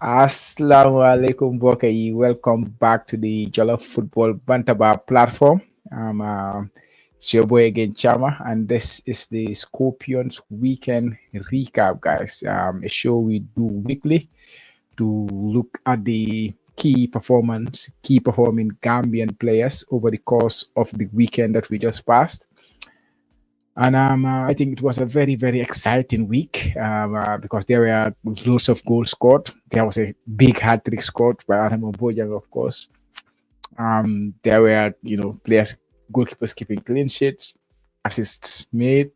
Assalamu alaikum, Bokai. Welcome back to the Jollof Football Bantaba platform. It's your boy again, Chama, and this is the Scorpions Weekend Recap, guys. A show we do weekly to look at the key performing Gambian players over the course of the weekend that we just passed. And I think it was a very exciting week because there were lots of goals scored. There was a big hat trick scored by Adama Bojang, of course. There were, players, goalkeepers keeping clean sheets, assists made,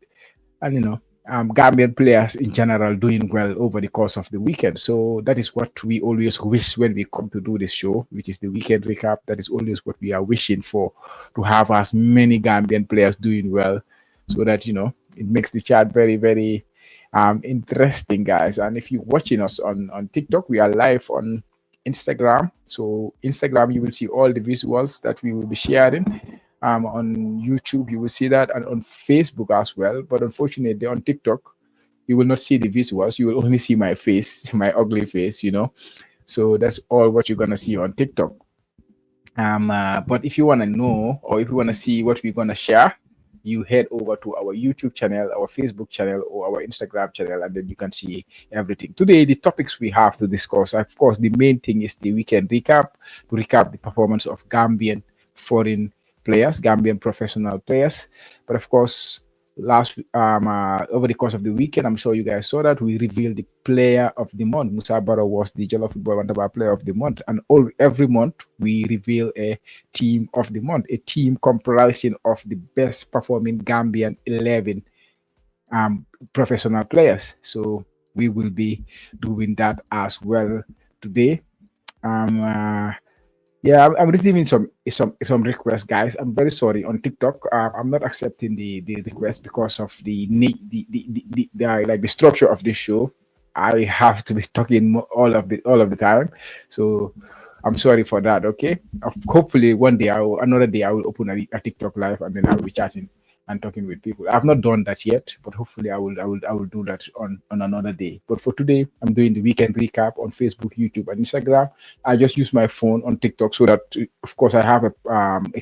and, Gambian players in general doing well over the course of the weekend. So that is what we always wish when we come to do this show, which is the weekend recap. That is always what we are wishing for, to have as many Gambian players doing well so that it makes the chat very interesting, guys. And if you're watching us on TikTok, we are live on Instagram. So Instagram, you will see all the visuals that we will be sharing. On YouTube, you will see that, and on Facebook as well. But unfortunately, on TikTok, you will not see the visuals. You will only see my face, my ugly face. So that's all what you're gonna see on TikTok. But if you want to know, or if you want to see what we're gonna share, you head over to our YouTube channel, our Facebook channel, or our Instagram channel, and then you can see everything. Today, the topics we have to discuss, of course, the main thing is the weekend recap, to recap the performance of Gambian foreign players, Gambian professional players. But of course, over the course of the weekend, I'm sure you guys saw that we revealed the player of the month. Musa Barrow was the Jollof Football Wantaba player of the month, and every month we reveal a team of the month, a team comprising of the best performing Gambian 11 professional players. So we will be doing that as well today. Yeah, I'm receiving some requests, guys. I'm very sorry on TikTok. I'm not accepting the request because of the structure of this show. I have to be talking all of the time, so I'm sorry for that. Okay, hopefully one day another day I will open a TikTok live, and then I'll be chatting and talking with people. I've not done that yet, but hopefully I will do that on another day. But for today, I'm doing the weekend recap on Facebook, YouTube, and Instagram. I just use my phone on TikTok so that, of course, I have a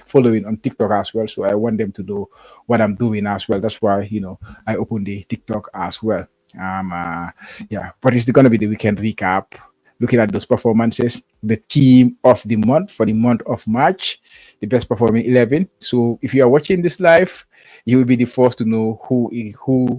following on TikTok as well. So I want them to know what I'm doing as well. That's why I open the TikTok as well. Yeah, but it's going to be the weekend recap, looking at those performances, the team of the month for the month of March, the best performing 11. So if you are watching this live, you will be the first to know who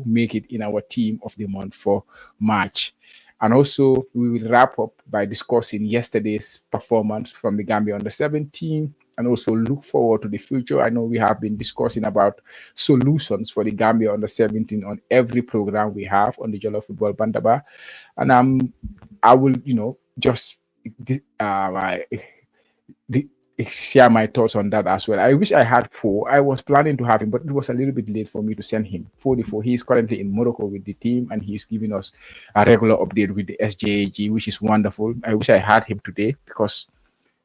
make it in our team of the month for March. And also, we will wrap up by discussing yesterday's performance from the Gambia under 17, and also look forward to the future. I know we have been discussing about solutions for the Gambia under 17 on every program we have on the Jollof Football Bantaba. And I will, just share my thoughts on that as well. I wish I had four. I was planning to have him, but it was a little bit late for me to send him. 44. He is currently in Morocco with the team, and he's giving us a regular update with the SJAG, which is wonderful. I wish I had him today because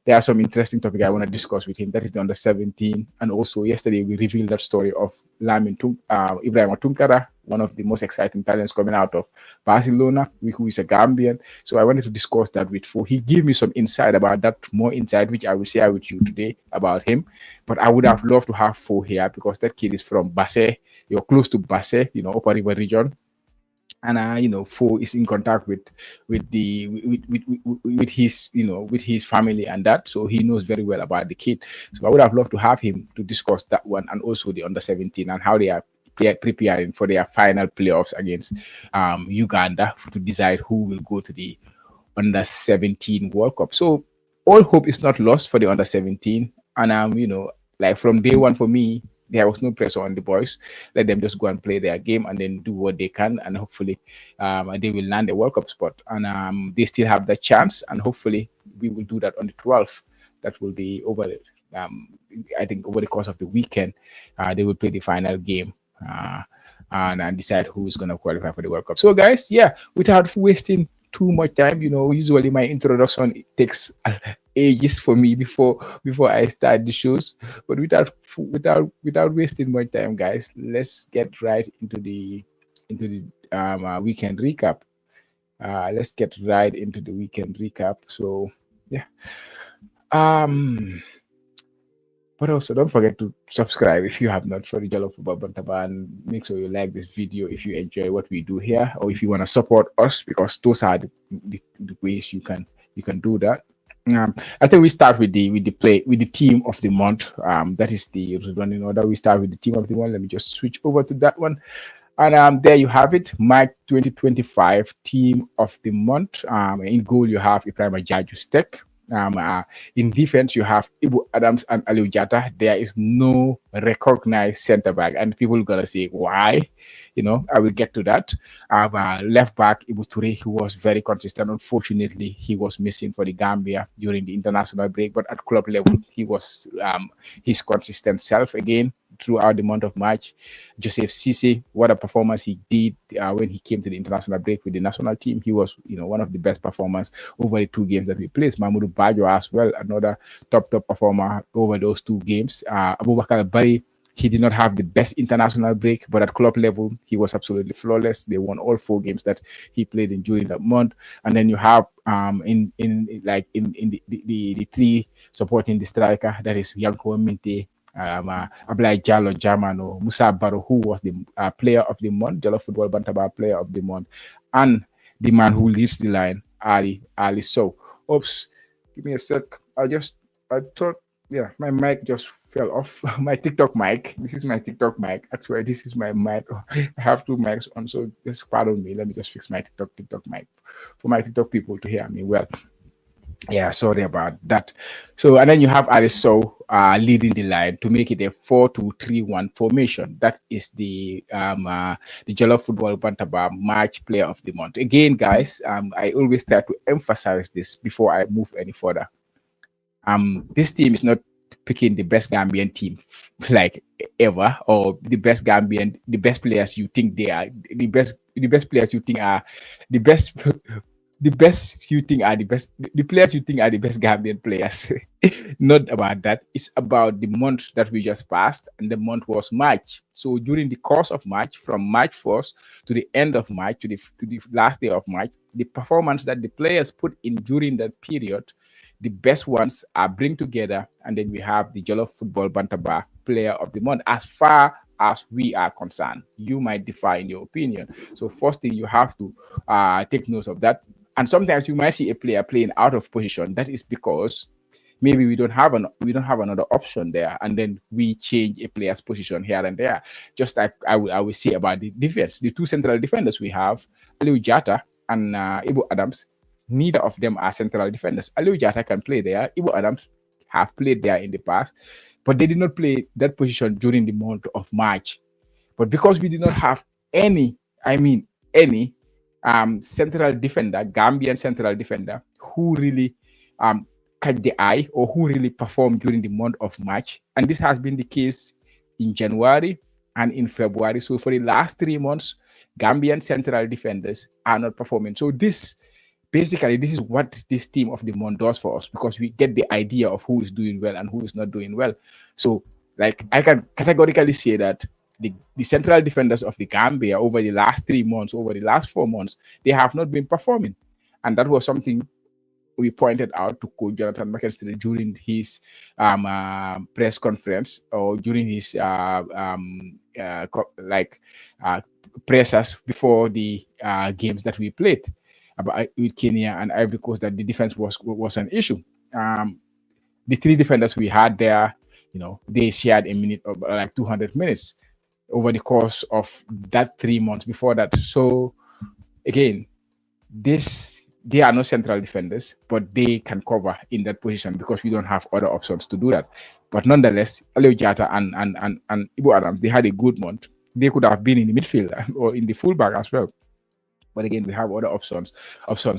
there are some interesting topics I want to discuss with him. That is the under 17. And also yesterday we revealed that story of Ibrahim Tunkara, one of the most exciting talents coming out of Barcelona, who is a Gambian. So I wanted to discuss that with Fo. He gave me some insight about that, more insight, which I will share with you today about him. But I would have loved to have Fo here because that kid is from Basse. You're close to Basse, Upper River region. And Fo is in contact with his family and that, so he knows very well about the kid. So I would have loved to have him to discuss that one, and also the under 17 and how they are preparing for their final playoffs against Uganda to decide who will go to the under 17 World Cup. So all hope is not lost for the under 17, and like from day one for me, there was no pressure on the boys. Let them just go and play their game and then do what they can, and hopefully they will land a World Cup spot. And they still have the chance, and hopefully we will do that on the 12th. That will be over. I think over the course of the weekend, they will play the final game and decide who is going to qualify for the World Cup. So, guys, yeah, without wasting too much time, usually my introduction takes ages for me before I start the shows. But without wasting much time, guys, let's get right into the weekend recap. Let's get right into the weekend recap. So yeah. Um but also don't forget to subscribe if you have not for the Jollof Football Bantaba, and make sure you like this video if you enjoy what we do here, or if you want to support us, because those are the ways you can do that. I think we start with the team of the month. That is the running order. We start with the team of the month. Let me just switch over to that one. And there you have it, March 2025 team of the month. In goal, you have Ibrahim Jaju Stek. In defense, you have Ibu Adams and Aliou Jata. There is no recognized center back, and people are gonna say why. I will get to that. Left back Ibu Toure, who was very consistent. Unfortunately, he was missing for the Gambia during the international break, but at club level, he was his consistent self again throughout the month of March. Joseph Cisse, what a performance he did when he came to the international break with the national team. He was, one of the best performers over the 2 games that we played. Mahmoud Bajo as well, another top performer over those 2 games. Abubakar Bari, he did not have the best international break, but at club level, he was absolutely flawless. They won all 4 games that he played in during that month. And then you have in the 3 supporting the striker, that is Yanko Minte, Ablai Jallo Jamano, Musa Baro, who was the player of the month, Jollof Football Bantaba player of the month, and the man who leads the line, Ali So. Oops, give me a sec. I thought, yeah, my mic just fell off. My TikTok mic. This is my TikTok mic. Actually, this is my mic. I have 2 mics on, so just pardon me. Let me just fix my TikTok mic for my TikTok people to hear me well. Yeah, sorry about that. So, and then you have Ariso leading the line to make it a 4-2-3-1 formation. That is the Jollof Football Bantaba March Player of the Month. Again, guys, I always try to emphasize this before I move any further. This team is not picking the best Gambian team like ever, or the best players you think they are the best players you think are the best the best you think are the best the players you think are the best Gambian players. Not about that. It's about the month that we just passed, and the month was March. So during the course of March, from March 1st to the end of March, to the last day of March, the performance that the players put in during that period, the best ones are bring together, and then we have the Jollof Football Bantaba Player of the Month. As far as we are concerned, you might differ in your opinion. So first thing, you have to take note of that. And sometimes you might see a player playing out of position. That is because maybe we don't have another option there, and then we change a player's position here and there. Just like I will say about the defense, the 2 central defenders we have, Aliou Jata and Ibu Adams. Neither of them are central defenders. Aliou Jata can play there. Ibu Adams have played there in the past, but they did not play that position during the month of March. But because we did not have any central defender, Gambian central defender, who really catch the eye, or who really performed during the month of March. And this has been the case in January and in February. So for the last 3 months, Gambian central defenders are not performing. So this is what this team of the month does for us, because we get the idea of who is doing well and who is not doing well. So, like, I can categorically say that the central defenders of the Gambia over the last 3 months, over the last 4 months, they have not been performing. And that was something we pointed out to Coach Jonathan McKinstry during his press conference, or during his pressers before the games that we played with Kenya and Ivory Coast, that the defense was an issue. The 3 defenders we had there, they shared a minute of like 200 minutes over the course of that 3 months before that. So again, they are not central defenders, but they can cover in that position because we don't have other options to do that. But nonetheless, Aliou Jata and Ibu Adams, they had a good month. They could have been in the midfield or in the fullback as well. But again, we have other options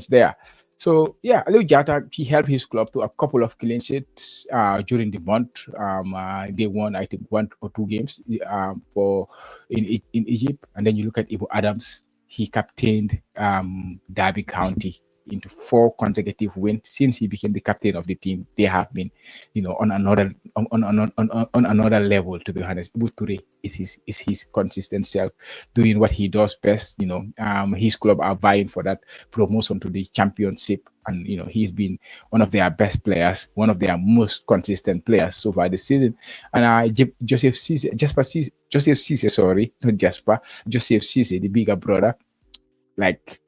there. So yeah, Aliou Jata, he helped his club to a couple of clean sheets during the month. They won, I think, 1 or 2 games in Egypt. And then you look at Ibu Adams, he captained Derby County into 4 consecutive wins since he became the captain of the team. They have been, on another level. To be honest, Buture is his consistent self, doing what he does best. His club are vying for that promotion to the championship, and he's been one of their best players, one of their most consistent players so far this season. And Joseph Cisse, sorry, not Jasper, Joseph Cisse, the bigger brother, like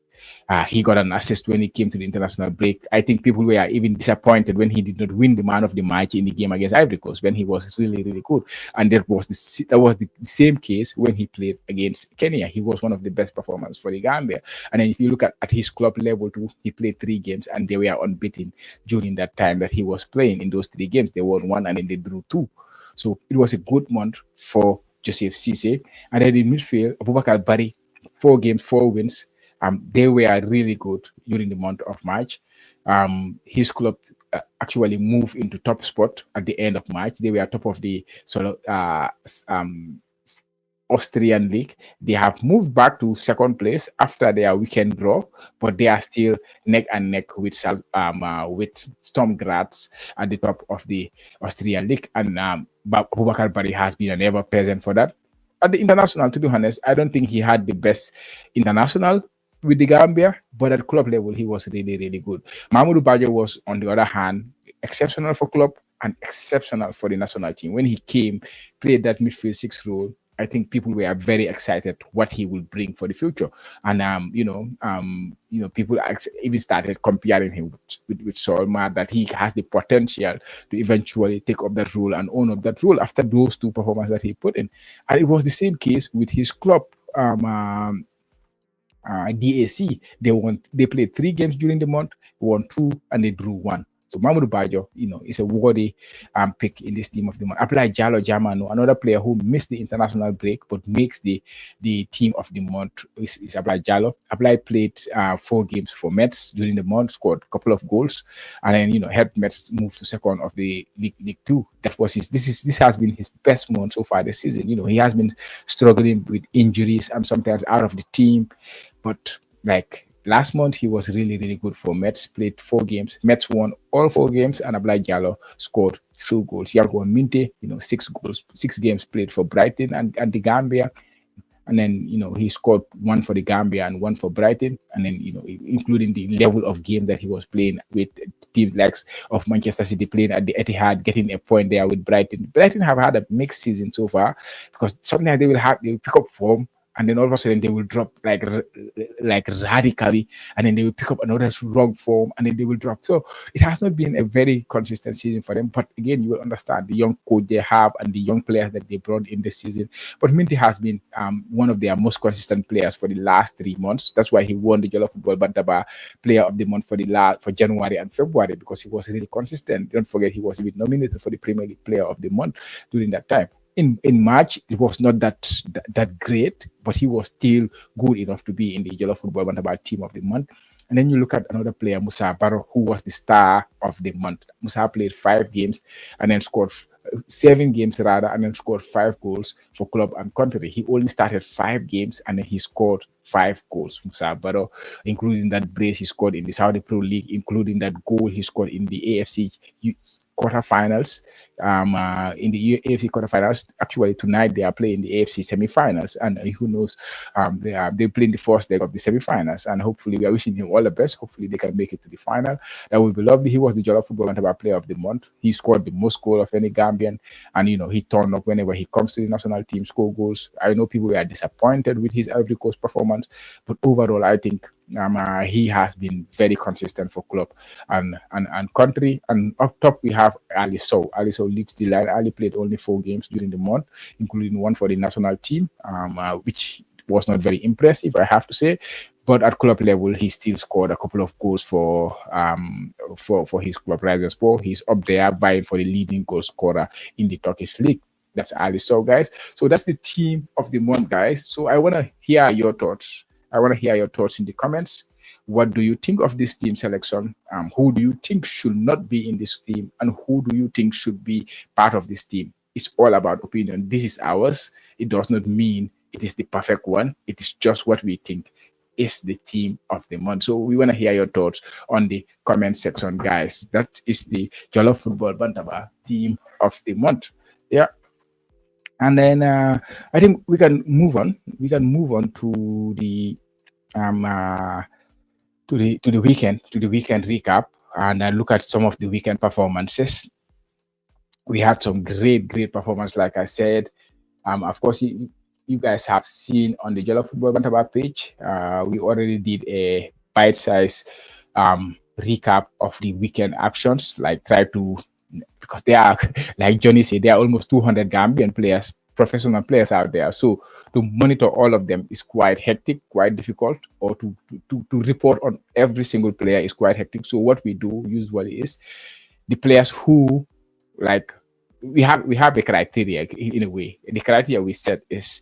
he got an assist when he came to the international break. I think people were even disappointed when he did not win the man of the match in the game against Ivory Coast, when he was really, really good. And that was the same case when he played against Kenya. He was one of the best performers for the Gambia. And then if you look at his club level too, he played 3 games and they were unbeaten during that time that he was playing. In those 3 games, they won 1 and then they drew 2. So it was a good month for Joseph Cisse. And then in midfield, Abubakar Bari, 4 games, 4 wins. They were really good during the month of March. His club actually moved into top spot at the end of March. They were top of the Austrian league. They have moved back to second place after their weekend draw, but they are still neck and neck with Storm Graz at the top of the Austrian league. And Abubakar Bari has been an ever present for that. At the international, to be honest, I don't think he had the best international with the Gambia, but at club level, he was really, really good. Mahmoud Bajo was, on the other hand, exceptional for club and exceptional for the national team. When he came, played that midfield 6 role, I think people were very excited what he will bring for the future. And people even started comparing him with Solma, that he has the potential to eventually take up that role and own up that role after those 2 performances that he put in. And it was the same case with his club. DAC, they played 3 games during the month, won 2 and they drew 1. So Mamadou Bajo, is a worthy pick in this team of the month. Apply Jalo Jamano, another player who missed the international break but makes the team of the month is Apply Jalo. Apply played 4 games for Mets during the month, scored a couple of goals, and then helped Mets move to second of the League 2. That was this has been his best month so far this season. He has been struggling with injuries and sometimes out of the team, but like last month, he was really, really good for Mets. Played 4 games. Mets won all 4 games, and Ablai Jallow scored 2 goals. Yanko Minte, 6 goals, 6 games played for Brighton and the Gambia. And then, he scored 1 for the Gambia and 1 for Brighton. And then, including the level of game that he was playing with teams like of Manchester City, playing at the Etihad, getting a point there with Brighton. Brighton have had a mixed season so far, because sometimes they will pick up form, and then all of a sudden they will drop like radically, and then they will pick up another wrong form, and then they will drop. So it has not been a very consistent season for them. But again, you will understand the young coach they have and the young players that they brought in this season. But Minty has been one of their most consistent players for the last 3 months. That's why he won the Jollof Football Bantaba Player of the Month for January and February, because he was really consistent. Don't forget, he was even nominated for the Premier League Player of the Month during that time. In March, it was not that great, but he was still good enough to be in the Jollof Football Bantaba Team of the Month. And then you look at another player, Musa Barrow, who was the star of the month. Musa played 5 games and then scored 7 games rather, and then scored 5 goals for club and country. He only started 5 games and then he scored 5 goals. Musa Barrow, including that brace he scored in the Saudi Pro League, including that goal he scored in the AFC quarterfinals. In the AFC quarterfinals, actually tonight they are playing the AFC semifinals, and who knows, they play in the first leg of the semifinals, and hopefully we are wishing him all the best. Hopefully they can make it to the final. That would be lovely. He was the Jollof Football Bantaba Player of the Month. He scored the most goal of any Gambian, and he turned up whenever he comes to the national team, score goals. I know people were disappointed with his Ivory Coast performance, but overall I think he has been very consistent for club and country. And up top we have Ali Sow. Ali Sow leads the line. Ali played only 4 games during the month, including 1 for the national team, which was not very impressive, I have to say. But at club level, he still scored a couple of goals for his club, Riserspor. He's up there vying for the leading goal scorer in the Turkish league. That's Ali Sow, guys. So that's the team of the month, guys. So I want to hear your thoughts. In the comments. What do you think of this team selection? Who do you think should not be in this team, and who do you think should be part of this team? It's all about opinion. This is ours. It does not mean it is the perfect one. It is just what we think. is the team of the month. So we want to hear your thoughts on the comment section, guys. That is the Jollof Football Bantaba team of the month. Yeah. And then I think we can move on. We can move on to the um uh, to the weekend recap, and look at some of the weekend performances. We had some great performance, like I said. Of course, you guys have seen on the Jello Football Bantaba page, we already did a bite-size recap of the weekend actions. Like, try to, because they are, like Johnny said, there are almost 200 Gambian players, professional players out there. So to monitor all of them is quite hectic, quite difficult, or to report on every single player is quite hectic. So what we do usually is the players who, like, we have a criteria in a way. The criteria we set is,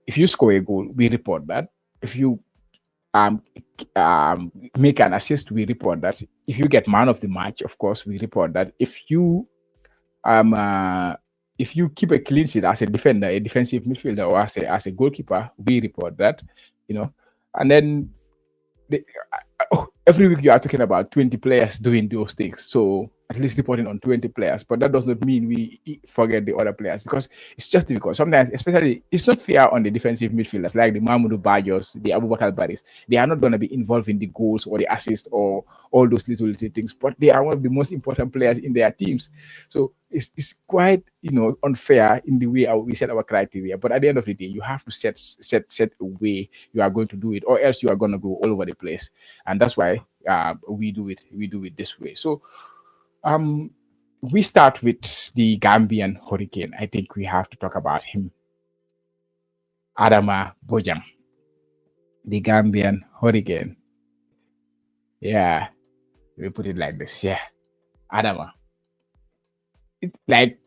if you score a goal, we report that. If you um, make an assist, we report that. If you get man of the match, of course, we report that. Um uh, if you keep a clean sheet as a defender, a defensive midfielder, or as a goalkeeper, we report that. You know, and then the, every week you are talking about 20 players doing those things. So at least reporting on 20 players, but that does not mean we forget the other players, because it's just difficult. Sometimes, especially, it's not fair on the defensive midfielders like the Mahmoud Bajos, the Abubakar Baris. They are not going to be involved in the goals or the assists or all those little things, but they are one of the most important players in their teams. So it's quite, unfair in the way we set our criteria. But at the end of the day, you have to set a way you are going to do it, or else you are going to go all over the place. And that's why we do it this way. So we start with the Gambian Hurricane. I think we have to talk about him. Adama Bojang, the Gambian Hurricane. Yeah, we put it like this. Yeah, Adama. Like,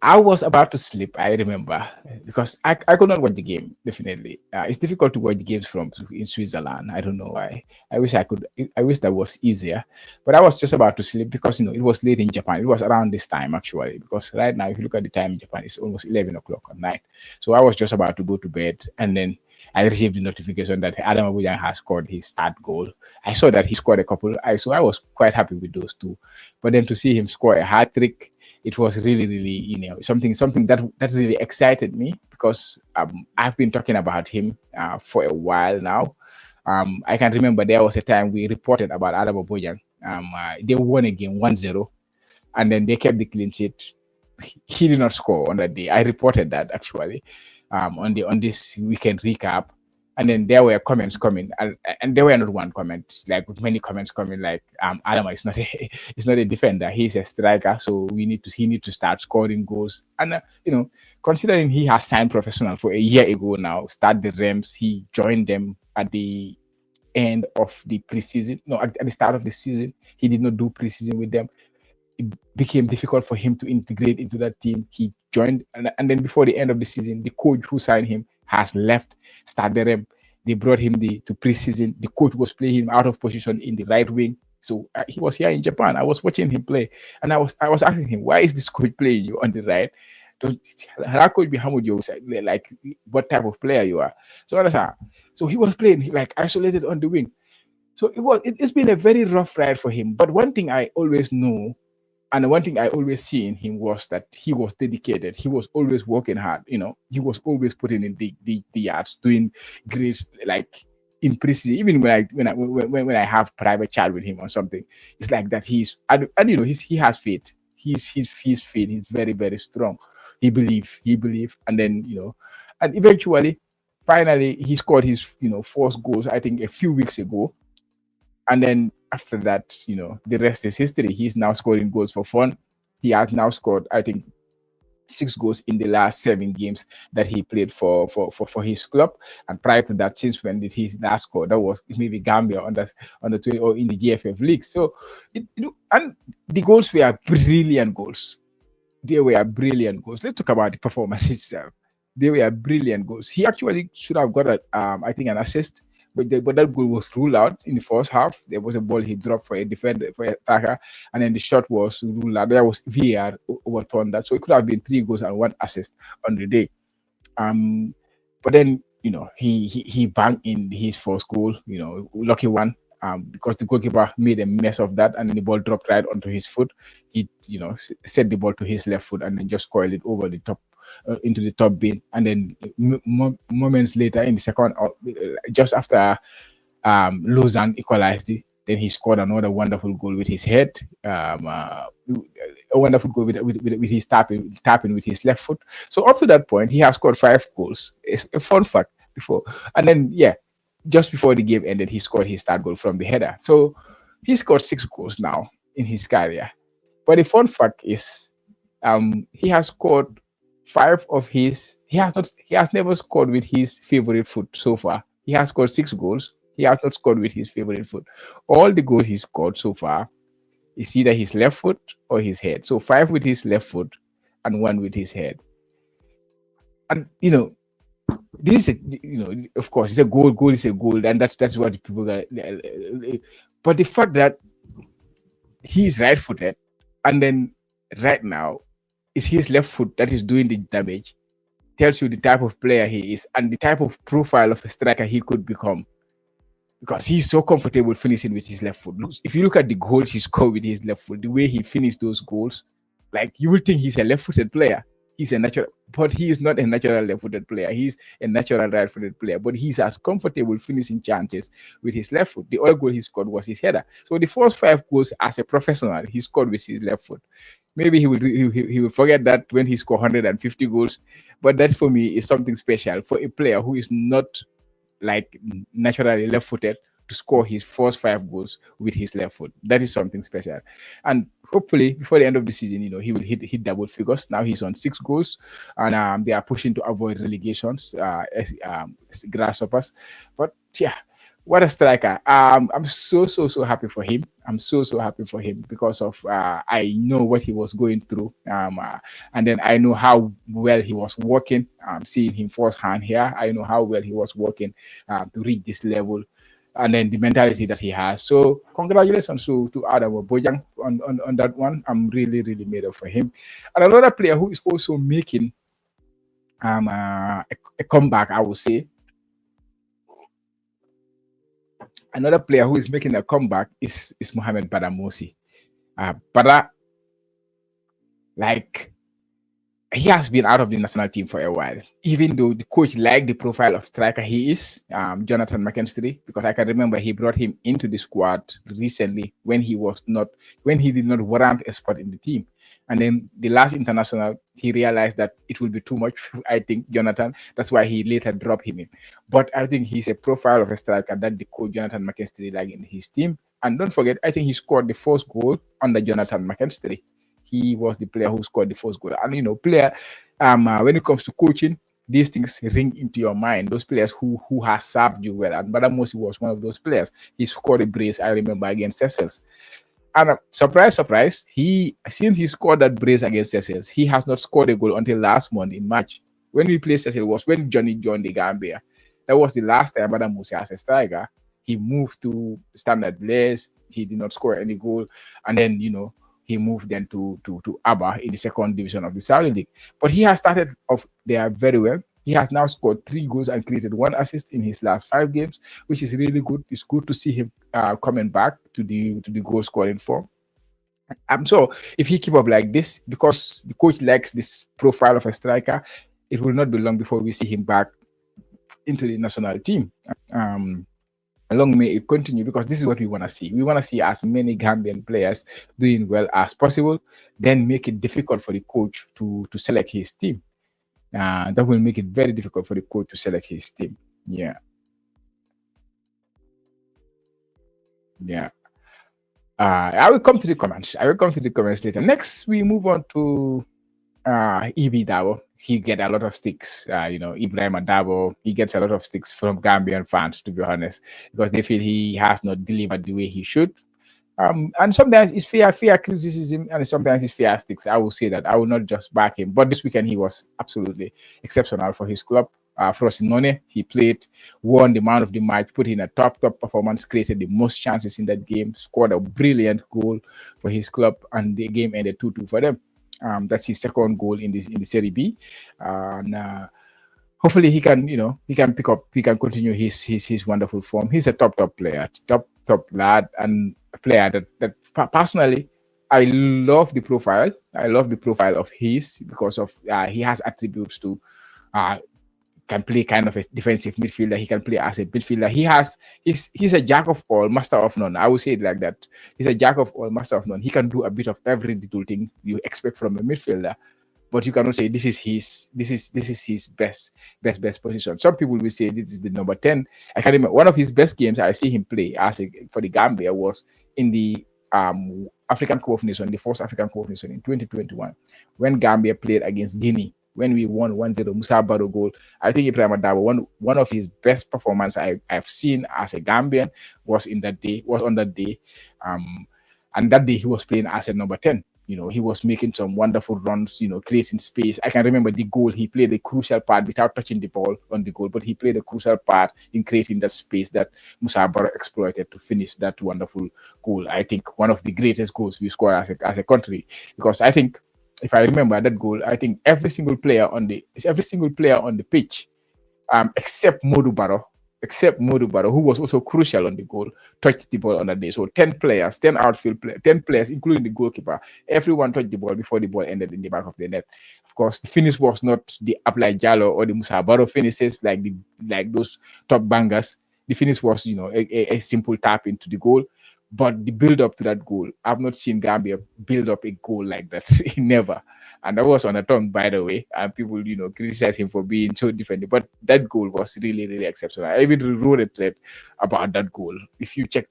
I was about to sleep, I remember, because I could not watch the game. Definitely, it's difficult to watch the games from in Switzerland. I don't know why. I wish I could. I wish that was easier. But I was just about to sleep because it was late in Japan. It was around this time actually, because right now, if you look at the time in Japan, it's almost 11 o'clock at night. So I was just about to go to bed, and then I received the notification that Adam Bojang has scored his third goal. I saw that he scored a couple. So I was quite happy with those two. But then to see him score a hat trick, it was really, something that really excited me, because I've been talking about him for a while now. I can remember there was a time we reported about Adama Bojang. They won a game 1-0, and then they kept the clean sheet. He did not score on that day. I reported that actually on this weekend recap. And then there were comments coming, and there were not one comment, like many comments coming, like Adama is not a defender, he's a striker, so he need to start scoring goals. And considering he has signed professional for a year ago now, start the Rams, he joined them at the end of the preseason. No, at the start of the season, he did not do preseason with them. It became difficult for him to integrate into that team. He joined, and then before the end of the season, the coach who signed him has left. Stade. They brought him to preseason. The coach was playing him out of position in the right wing. So he was here in Japan. I was watching him play, and I was asking him, why is this coach playing you on the right? How could be like what type of player you are? So he was playing like isolated on the wing. So it's been a very rough ride for him. But one thing I always know, and one thing I always see in him, was that he was dedicated. He was always working hard. He was always putting in the yards, doing great, like in preseason. Even when I have private chat with him or something, it's like that. He has faith. He's faith. He's very, very strong. He believe, and then and eventually, finally, he scored his fourth goals, I think, a few weeks ago. And then after that, the rest is history. He's now scoring goals for fun. He has now scored, I think, 6 goals in the last 7 games that he played for his club. And prior to that, since when did he last score? That was maybe Gambia on the 20, or in the JFB league. So and the goals were brilliant goals. They were brilliant goals. Let's talk about the performance itself. They were brilliant goals. He actually should have got I think, an assist. But that goal was ruled out in the first half. There was a ball he dropped for a defender, for an attacker, and then the shot was ruled out. There was VAR overturned that, so it could have been 3 goals and 1 assist on the day. But then he banged in his first goal, lucky one, because the goalkeeper made a mess of that, and then the ball dropped right onto his foot. He, set the ball to his left foot and then just coiled it over the top, into the top bin. And then moments later, in the second, just after Lausanne equalized it, then he scored another wonderful goal with his head. A wonderful goal with his tapping with his left foot. So up to that point, he has scored 5 goals. It's a fun fact before. And then, yeah, just before the game ended, he scored his third goal from the header. So he scored 6 goals now in his career. But the fun fact is, he has scored five of his. He has not. He has never scored with his favorite foot so far. He has scored 6 goals. He has not scored with his favorite foot. All the goals he scored so far is either his left foot or his head. So 5 with his left foot and 1 with his head. And this is of course, it's a goal. Goal is a goal, and that's what the people got. But the fact that he's right-footed, and then right now it's his left foot that is doing the damage, tells you the type of player he is and the type of profile of a striker he could become. Because he's so comfortable finishing with his left foot. If you look at the goals he scored with his left foot, the way he finished those goals, like, you would think he's a left-footed player. He's a natural, but he is not a natural left-footed player. He's a natural right-footed player, but he's as comfortable finishing chances with his left foot. The other goal he scored was his header. So the first 5 goals as a professional, he scored with his left foot. Maybe he will forget that when he scored 150 goals, but that for me is something special for a player who is not like naturally left-footed to score his first 5 goals with his left foot. That is something special. And hopefully before the end of the season, he will hit double figures. Now he's on 6 goals, and they are pushing to avoid relegations, grasshoppers. But yeah, what a striker. I'm so happy for him. I'm so happy for him because of I know what he was going through, and then I know how well he was working. Seeing him firsthand here, I know how well he was working to reach this level, and then the mentality that he has. So congratulations to Adama Bojang on that one. I'm really made up for him. And another player who is also making a comeback, I would say. Another player who is making a comeback is Mohamed Badamosi. Bada, like, he has been out of the national team for a while, even though the coach liked the profile of striker he is, Jonathan McKinstry, because I can remember he brought him into the squad recently when he did not warrant a spot in the team. And then the last international, he realized that it will be too much, I think, Jonathan. That's why he later dropped him in. But I think he's a profile of a striker that the coach Jonathan McKinstry liked in his team. And don't forget, I think he scored the first goal under Jonathan McKinstry. He was the player who scored the first goal. And player, when it comes to coaching, these things ring into your mind. Those players who has served you well, and Badamosi was one of those players. He scored a brace, I remember, against Cecils. And surprise, since he scored that brace against Cecils, he has not scored a goal until last month in March. When we played Cecils was when Johnny joined the Gambia. That was the last time Badamosi as a striker. He moved to Standard Blaze. He did not score any goal, and then he moved then to Aba in the second division of the Saudi League. But he has started off there very well. He has now scored 3 goals and created 1 assist in his last 5 games, which is really good. It's good to see him coming back to the goal scoring form. So if he keep up like this, because the coach likes this profile of a striker, it will not be long before we see him back into the national team. Long may it continue, because this is what we want to see. We want to see as many Gambian players doing well as possible, then make it difficult for the coach to select his team. That will make it very difficult for the coach to select his team. Yeah. I will come to the comments. Later. Next, we move on to EB Dabo. He get a lot of sticks. Ibrahim Dabo, he gets a lot of sticks from Gambian fans, to be honest, because they feel he has not delivered the way he should. And sometimes it's fair criticism, and sometimes it's fair sticks. I will say that. I will not just back him. But this weekend he was absolutely exceptional for his club. Frosinone, he played, won the man of the match, put in a top performance, created the most chances in that game, scored a brilliant goal for his club, and the game ended 2-2 for them. That's his second goal in the Serie B. hopefully he can, he can continue his wonderful form. He's a top player, top lad, and a player that personally I love the profile. I love the profile of his because of he has attributes to uh, can play kind of a defensive midfielder. He can play as a midfielder. He's a jack of all, master of none. I would say it like that. He's a jack of all, master of none. He can do a bit of every little thing you expect from a midfielder. But you cannot say this is his best position. Some people will say this is the number 10. I can remember one of his best games I see him play for the Gambia was in the African Cup of Nations, the first African Cup of Nations in 2021, when Gambia played against Guinea. When we won 1-0, Musa Baro goal. I think Ibrahim Adama, one of his best performance I've seen as a Gambian was on that day. And that day he was playing as a number 10. He was making some wonderful runs, creating space. I can remember the goal. He played a crucial part without touching the ball on the goal, but he played a crucial part in creating that space that Musa Baro exploited to finish that wonderful goal. I think one of the greatest goals we scored as a country, because I think, if I remember that goal, I think every single player on the pitch, except Modu Baro, who was also crucial on the goal, touched the ball on that day. So 10 players, 10 outfield players, 10 players, including the goalkeeper, everyone touched the ball before the ball ended in the back of the net. Of course, the finish was not the Ablai Jallo or the Musa Baro finishes like those top bangers. The finish was, a simple tap into the goal. But the build up to that goal, I've not seen Gambia build up a goal like that. Never. And that was on a tongue, by the way. And people, criticize him for being so defending. But that goal was really, really exceptional. I even wrote a thread about that goal. If you check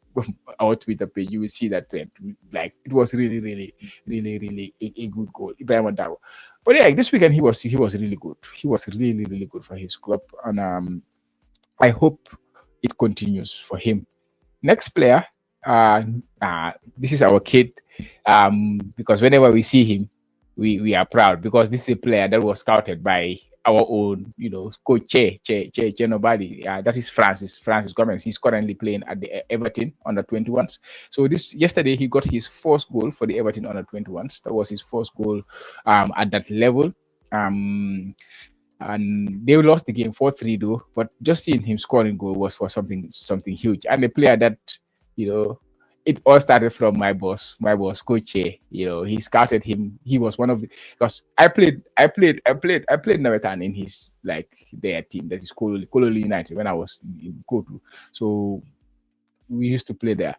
our Twitter page, you will see that thread. Like, it was really, really, really, really a good goal. Ibrahim Adawa. But yeah, this weekend he was really good. He was really, really good for his club. And I hope it continues for him. Next player. This is our kid, because whenever we see him, we are proud, because this is a player that was scouted by our own, coach Che Nobody. That is Francis Gomez. He's currently playing at the Everton under 21s. So yesterday he got his first goal for the Everton under 21s. That was his first goal at that level. And they lost the game 4-3 though. But just seeing him scoring goal was for something huge. And a player that, it all started from my boss, Coach. He scouted him. He was one of the, because I played Navetan in his their team, that is Kololi United, when I was in Kotu. So we used to play there.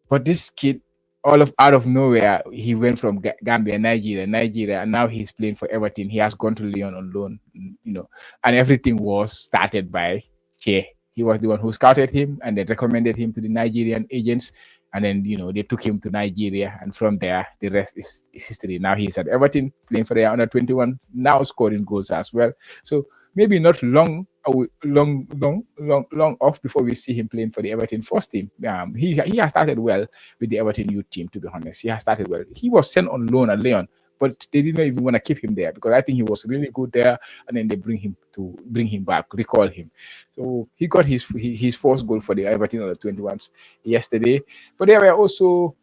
But this kid, out of nowhere, he went from Gambia, Nigeria, and now he's playing for Everton. He has gone to Lyon on loan, and everything was started by Che. He was the one who scouted him, and they recommended him to the Nigerian agents. And then, they took him to Nigeria. And from there, the rest is history. Now he's at Everton, playing for their under 21, now scoring goals as well. So maybe not long off before we see him playing for the Everton first team. He has started well with the Everton youth team, to be honest. He has started well. He was sent on loan at Lyon, but they didn't even want to keep him there, because I think he was really good there, and then they bring him back, recall him. So he got his first goal for the Everton under 21s yesterday. But there were also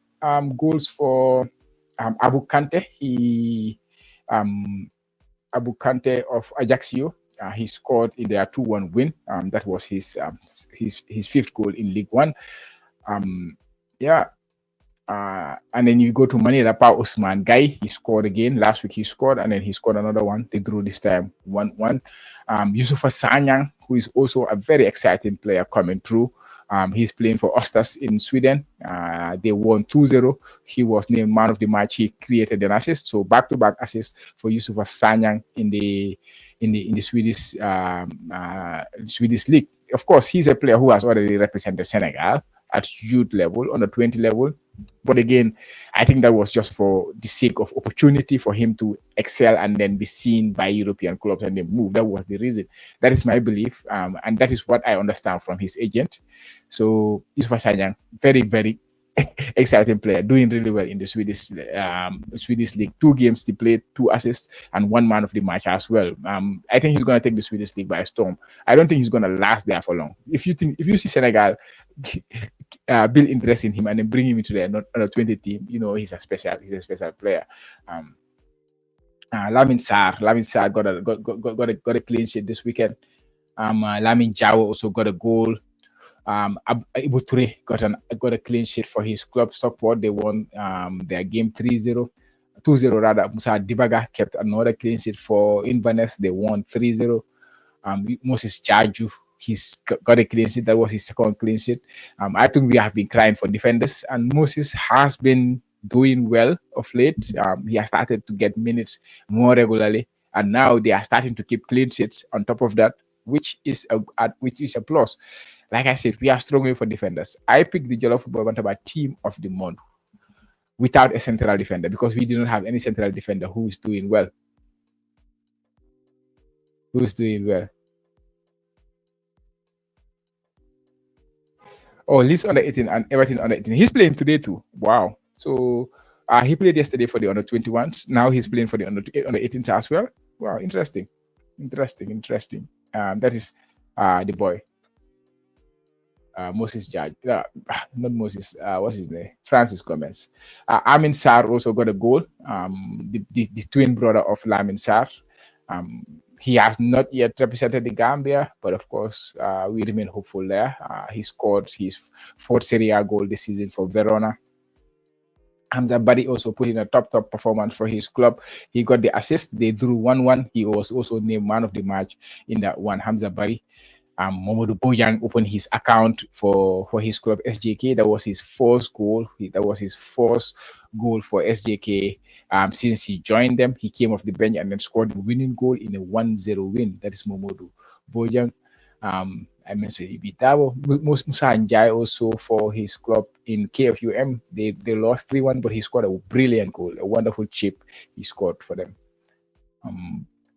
goals for Abu Kante. Abu Kante of Ajaccio. He scored in their 2-1 win. That was his fifth goal in League One. And then you go to Manila, Pa Usman Guy. He scored again. Last week he scored, and then he scored another one. They drew this time 1-1. Yusufa Sanyang, who is also a very exciting player coming through. He's playing for Östers in Sweden. They won 2-0. He was named man of the match. He created an assist. So back-to-back assists for Yusufa Sanyang in the Swedish league. Of course, he's a player who has already represented Senegal at youth level, under 20 level. But again, I think that was just for the sake of opportunity for him to excel and then be seen by European clubs and then move. That was the reason. That is my belief. And that is what I understand from his agent. So Yusufa Sanyang, very, very exciting player, doing really well in the Swedish league. 2 games he played, 2 assists, and 1 man of the match as well. I think he's going to take the Swedish league by storm. I don't think he's going to last there for long. If you see Senegal build interest in him and then bring him into the under 20 team, he's a special player. Lamin Sarr got a clean sheet this weekend. Lamin Jawo also got a goal. Ibu Toure got a clean sheet for his club Stockport. They won their game 3-0. 2-0 rather. Musa Dibaga kept another clean sheet for Inverness. They won 3-0. Moses Jaju, he's got a clean sheet. That was his second clean sheet. I think we have been crying for defenders, and Moses has been doing well of late. He has started to get minutes more regularly, and now they are starting to keep clean sheets on top of that, which is a plus. Like I said, we are struggling for defenders. I picked the Jollof Football Bantaba team of the month without a central defender because we didn't have any central defender who is doing well. Who's doing well? Oh, Leeds under 18 and Everton under 18. He's playing today too. Wow. So he played yesterday for the under 21s. Now he's playing for the under 18s as well. Wow, interesting. That is the boy. Moses Judge. Not Moses. What's his name? Francis Gomez. Amin Sarr also got a goal. The twin brother of Lamin Sarr. He has not yet represented the Gambia, but of course, we remain hopeful there. He scored his fourth Serie A goal this season for Verona. Hamza Bari also put in a top performance for his club. He got the assist. They drew 1-1. He was also named man of the match in that one. Hamza Bari. Momodu Bojang opened his account for his club SJK. That was his first goal. That was his first goal for SJK since he joined them. He came off the bench and then scored the winning goal in a 1-0 win. That is Momodu Bojang. I mentioned Ibitabo. Musa Njai also for his club in KFUM. They lost 3-1, but he scored a brilliant goal, a wonderful chip he scored for them.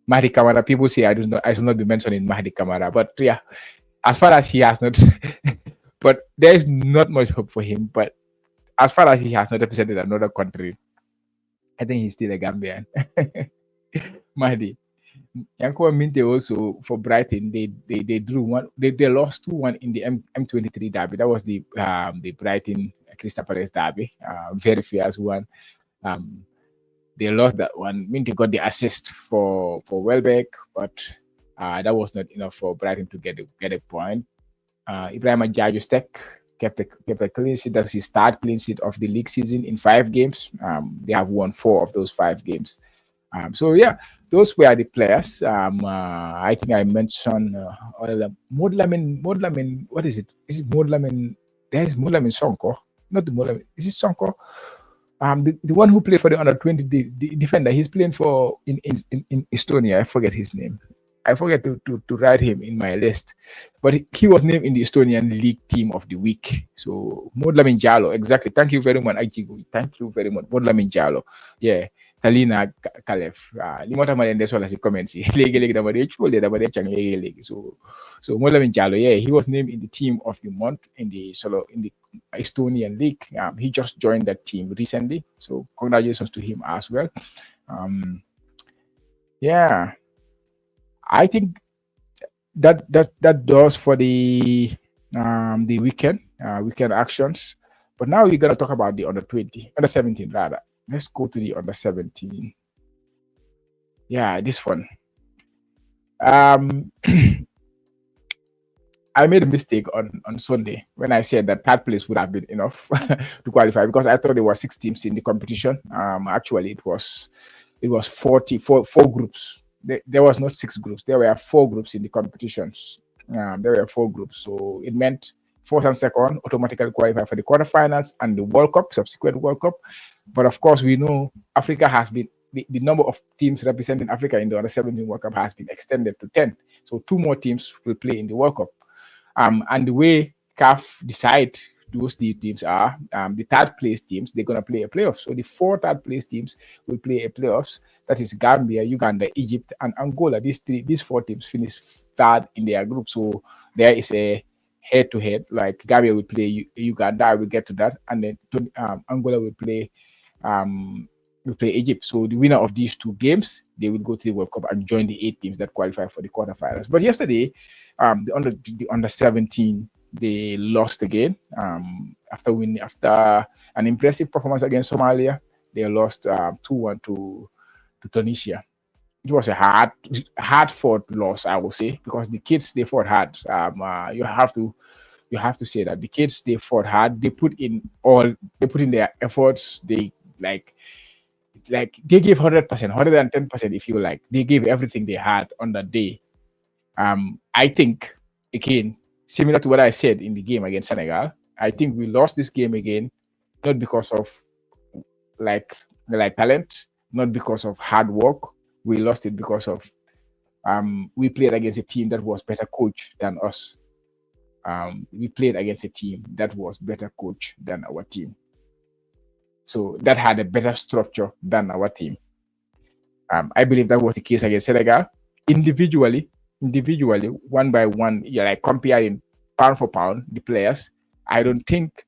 Mahdi Kamara, people say I should not be mentioning Mahdi Kamara, but yeah, as far as he has not, but there is not much hope for him. But as far as he has not represented another country, I think he's still a Gambian. Mahdi. Yanko Minte also for Brighton, they drew one, they lost 2-1 in the M23 derby. That was the Brighton Crystal Palace derby, very fierce one. They lost that one. Minty got the assist for Welbeck, but that was not enough for Brighton to get a point. Ibrahim Ajajustek kept a clean sheet. That's his third clean sheet of the league season in 5 games. They have won 4 of those 5 games. So yeah, those were the players. I think I mentioned Modlamin. What is it? Is it Modlamin? There is Modlamin Sonko. Not the Modlamin. Is it Sonko? The one who played for the under 20 the defender, he's playing for in Estonia. I forget his name. I forget to write him in my list, but he was named in the Estonian League Team of the Week. So Modlamin Jalo, exactly. Thank you very much, Ajigu. Thank you very much, Modlamin Jalo. Yeah, Talina Kalef. Limota Malende sola si comments. Legi dama de chule dama de chang legi. So Modlamin Jalo, yeah, he was named in the Team of the Month in the Estonian League. He just joined that team recently, so congratulations to him as well. Yeah, I think that does for the weekend actions. But now we're gonna talk about the under 17 rather. Let's go to the under 17. Yeah, this one. I made a mistake on Sunday when I said that third place would have been enough to qualify because I thought there were 6 teams in the competition. Actually, it was 4 groups. There was not 6 groups. There were 4 groups in the competitions. There were 4 groups, so it meant fourth and second automatically qualify for the quarterfinals and the World Cup, subsequent World Cup. But of course, we know Africa has been the number of teams representing Africa in the under 17 World Cup has been extended to 10. So 2 more teams will play in the World Cup. And the way CAF decide those teams are the third place teams, they're going to play a playoff. So the 4 third place teams will play a playoffs. That is Gambia, Uganda, Egypt, and Angola. These 4 teams finish third in their group. So there is a head-to-head. Like Gambia will play Uganda. I will get to that, and then Angola will play Egypt. So the winner of these 2 games, they will go to the World Cup and join the 8 teams that qualify for the quarterfinals. But yesterday, the under 17, they lost again after an impressive performance against Somalia. They lost 2-1 to to Tunisia. It was a hard fought loss, I would say, because the kids they fought hard. You have to say that the kids they fought hard. They put in their efforts. They they gave 100%, 110%, if you like. They gave everything they had on that day. I think again, similar to what I said in the game against Senegal, I think we lost this game again, not because of like talent, not because of hard work. We lost it because of we played against a team that was better coached than us. We played against a team that was better coached than our team. So that had a better structure than our team. I believe that was the case against Senegal. Individually, one by one, you're like comparing pound for pound the players. I don't think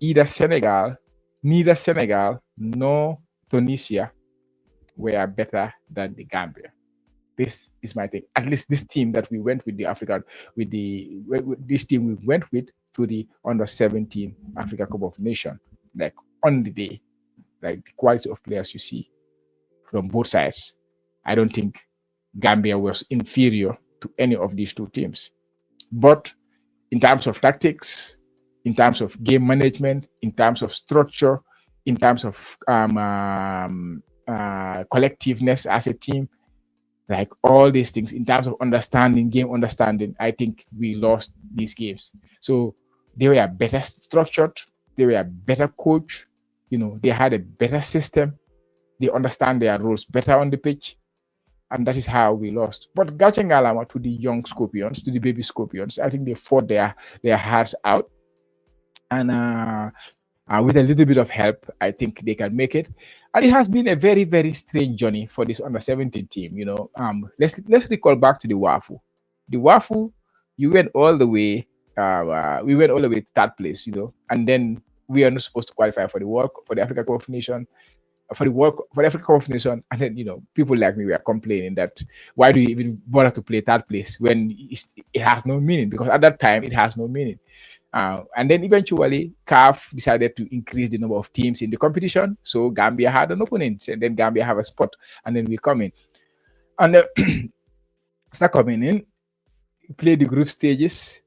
neither Senegal nor Tunisia were better than the Gambia. This is my thing. At least this team that we went with this team we went with to the under-17 Africa Cup of Nations, like on the day, like the quality of players you see from both sides, I don't think Gambia was inferior to any of these two teams. But in terms of tactics, in terms of game management, in terms of structure, in terms of collectiveness as a team, like all these things, in terms of game understanding, I think we lost these games. So they were better structured, they were better coached, they had a better system, they understand their roles better on the pitch, and that is how we lost. But Gachengalama to the young Scorpions, to the baby Scorpions, I think they fought their hearts out, and with a little bit of help, I think they can make it. And it has been a very, very strange journey for this under-17 team. Let's recall back to the WAFU. The WAFU, you went all the way. We went all the way to third place, and then we are not supposed to qualify for the Africa Cup of Nations, for the Africa Cup of Nations, and then people like me were complaining that why do you even bother to play third place when it has no meaning? Because at that time it has no meaning. And then eventually CAF decided to increase the number of teams in the competition, so Gambia had an opponent, and then Gambia have a spot, and then we come in, and after coming in, play the group stages,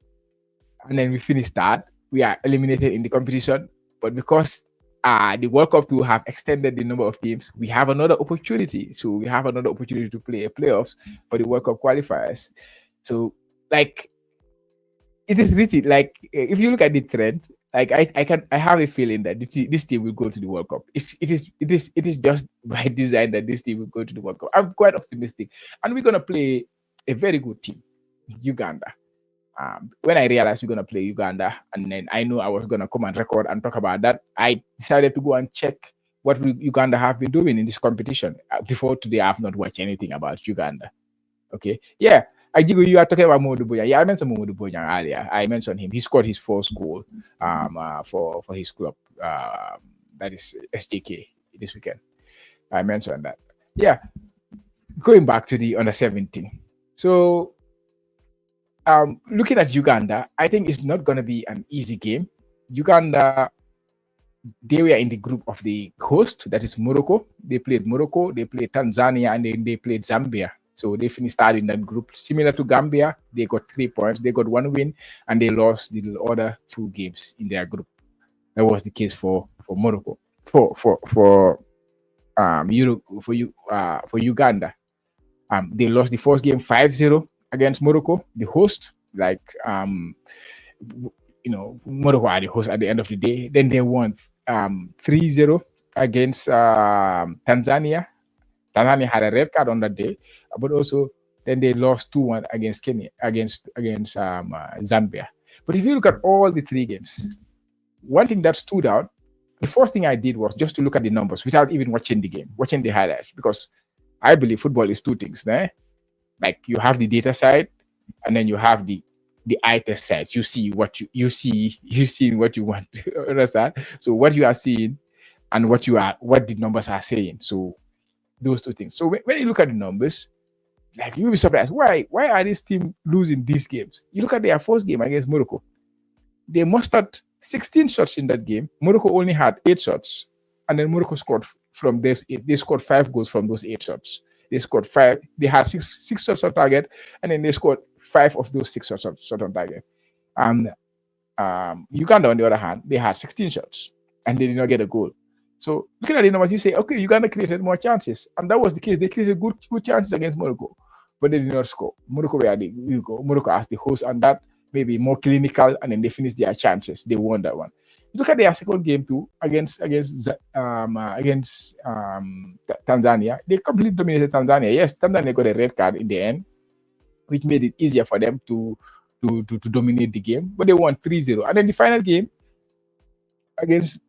and then we finish that. We are eliminated in the competition, but because the World Cup to have extended the number of teams, we have another opportunity. So we have another opportunity to play playoffs for the World Cup qualifiers. So it is really like, if you look at the trend, like I have a feeling that this team will go to the World Cup. It is just by design that this team will go to the World Cup. I'm quite optimistic, and we're gonna play a very good team, Uganda. When I realized we're gonna play Uganda, and then I knew I was gonna come and record and talk about that, I decided to go and check what Uganda have been doing in this competition. Before today, I have not watched anything about Uganda. Okay, yeah. You are talking about Modu Bojang. Yeah, I mentioned Modu Bojang earlier. I mentioned him. He scored his first goal for his club. That is SJK this weekend. I mentioned that. Yeah. Going back to the under-17. So looking at Uganda, I think it's not going to be an easy game. Uganda, they were in the group of the host, that is Morocco. They played Morocco, they played Tanzania, and then they played Zambia. So they finished third in that group. Similar to Gambia, they got 3 points. They got 1 win, and they lost the other 2 games in their group. That was the case for Morocco. For Uganda, they lost the first game 5-0 against Morocco, the host. Morocco are the host at the end of the day. Then they won 3-0 against Tanzania. Tanzania had a red card on that day, but also then they lost 2-1 against Kenya, against Zambia. But if you look at all the 3 games, one thing that stood out, the first thing I did was just to look at the numbers without even watching the game, watching the highlights, because I believe football is 2 things. Like you have the data side, and then you have the eye test side. You see what you see what you want. Understand? So what you are seeing and what the numbers are saying. So those 2 things. So when you look at the numbers, like you'll be surprised. Why are this team losing these games? You look at their first game against Morocco. They mustered 16 shots in that game. Morocco only had 8 shots. and then Morocco scored from this. They scored 5 goals from those 8 shots. They scored 5. They had six shots on target, and then they scored 5 of those 6 shots on target. And Uganda, on the other hand, they had 16 shots and they did not get a goal. So looking at the numbers, you say, okay, Uganda created more chances, and that was the case. They created good chances against Morocco, but they did not score. Morocco were Morocco as the host, and that maybe more clinical, and then they finished their chances. They won that one. Look at their second game too against Tanzania. They completely dominated Tanzania. Yes, Tanzania got a red card in the end, which made it easier for them to dominate the game, but they won 3-0. And then the final game against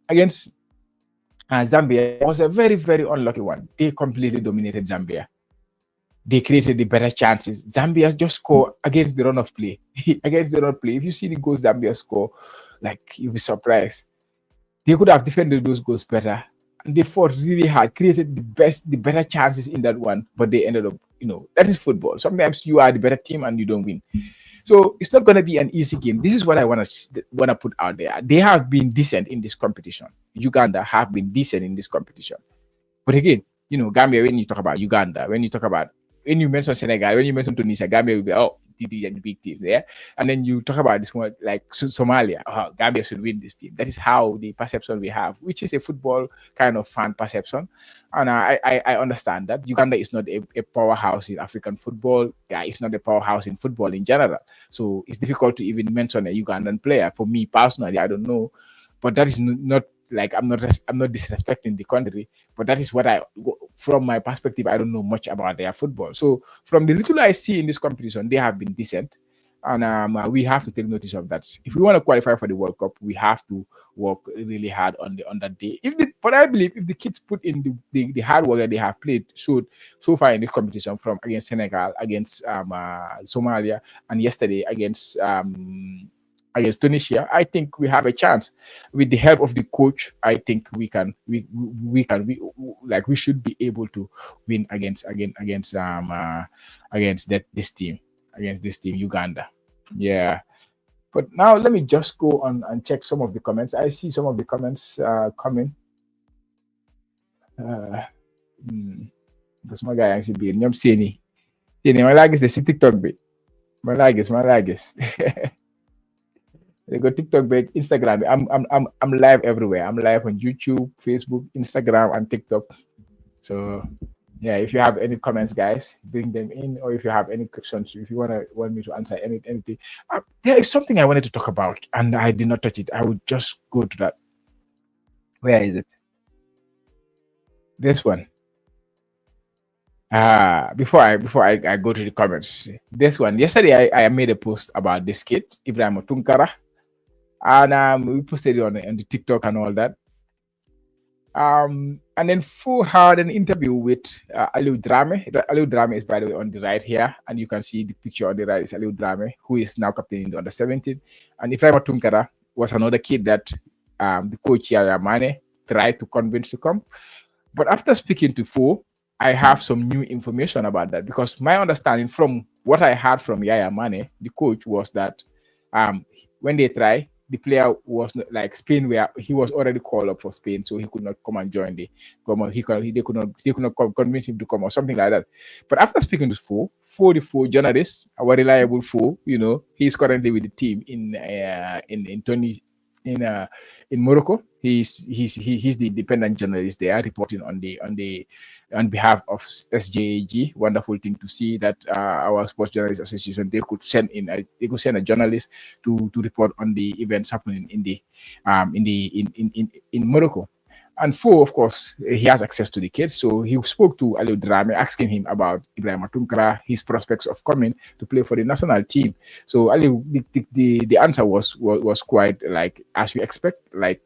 Zambia was a very, very unlucky one. They completely dominated Zambia. They created the better chances. Zambia just scored against the run of play. Against the run of play, if you see the goals Zambia score, like, you'll be surprised. They could have defended those goals better. And they fought really hard, created the better chances in that one, but they ended up, that is football. Sometimes you are the better team and you don't win. So it's not going to be an easy game. This is what I want to put out there. They have been decent in this competition. Uganda have been decent in this competition. But again, Gambia, when you talk about Uganda, when you mention Senegal, when you mention Tunisia, Gambia will be, the big team there. And then you talk about this one, like Somalia, Gambia should win this team. That is how the perception we have, which is a football kind of fan perception. And I understand that Uganda is not a powerhouse in African football. Yeah, it's not a powerhouse in football in general. So it's difficult to even mention a Ugandan player. For me personally, I don't know. But that is not like, I'm not disrespecting the country, but that is what from my perspective, I don't know much about their football. So from the little I see in this competition, they have been decent, and we have to take notice of that. If we want to qualify for the World Cup, we have to work really hard on that day. But I believe if the kids put in the hard work that they have played so far in this competition, from against Senegal, against Somalia, and yesterday against Tunisia, I think we have a chance. With the help of the coach, I think we should be able to win against this team, Uganda. Yeah. But now let me just go on and check some of the comments. I see some of the comments coming. Because my guy actually be nyom seni. My lag is the TikTok bit. My lag is. They go TikTok, Instagram. I'm live everywhere. I'm live on YouTube, Facebook, Instagram, and TikTok. So yeah, if you have any comments, guys, bring them in, or if you have any questions, if you want me to answer anything. There is something I wanted to talk about, and I did not touch it. I would just go to that. Where is it? This one. Before I go to the comments, this one. Yesterday I made a post about this kid, Ibrahim Tunkara. And we posted it on the TikTok and all that. And then Fu had an interview with Aliou Drame. Aliou Drame is, by the way, on the right here, and you can see the picture on the right is Aliou Drame, who is now captain in the under-17. And Ibrahim Tunkara was another kid that the coach Yaya Mane tried to convince to come. But after speaking to Fu, I have some new information about that, because my understanding from what I heard from Yaya Mane, the coach, was that when they try, the player was not like Spain, where he was already called up for Spain, so he could not come and join the government. They could not convince him to come or something like that. But after speaking to the Fo journalist, our reliable Fo, he's currently with the team in Morocco. He's the independent journalist there, reporting on behalf of SJAG. Wonderful thing to see that our Sports Journalists Association, they could send a journalist to report on the events happening in Morocco. And Fo, of course, he has access to the kids, so he spoke to Aliou Drame, asking him about Ibrahim Tunkara, his prospects of coming to play for the national team. So Aliou, the answer was quite like as you expect. Like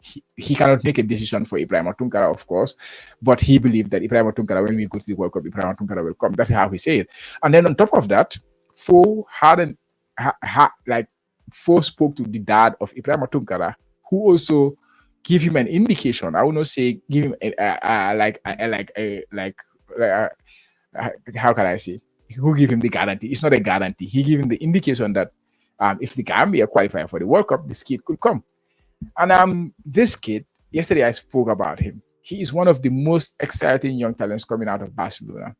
he cannot make a decision for Ibrahim Tunkara, of course, but he believed that Ibrahim Tunkara, when we go to the World Cup, Ibrahim Tunkara will come. That's how he said it. And then on top of that, Fo spoke to the dad of Ibrahim Tunkara, who also give him an indication. I will not say give him how can I say? Who give him the guarantee? It's not a guarantee. He gave him the indication that if the Gambia qualify for the World Cup, this kid could come. And this kid, yesterday I spoke about him. He is one of the most exciting young talents coming out of Barcelona.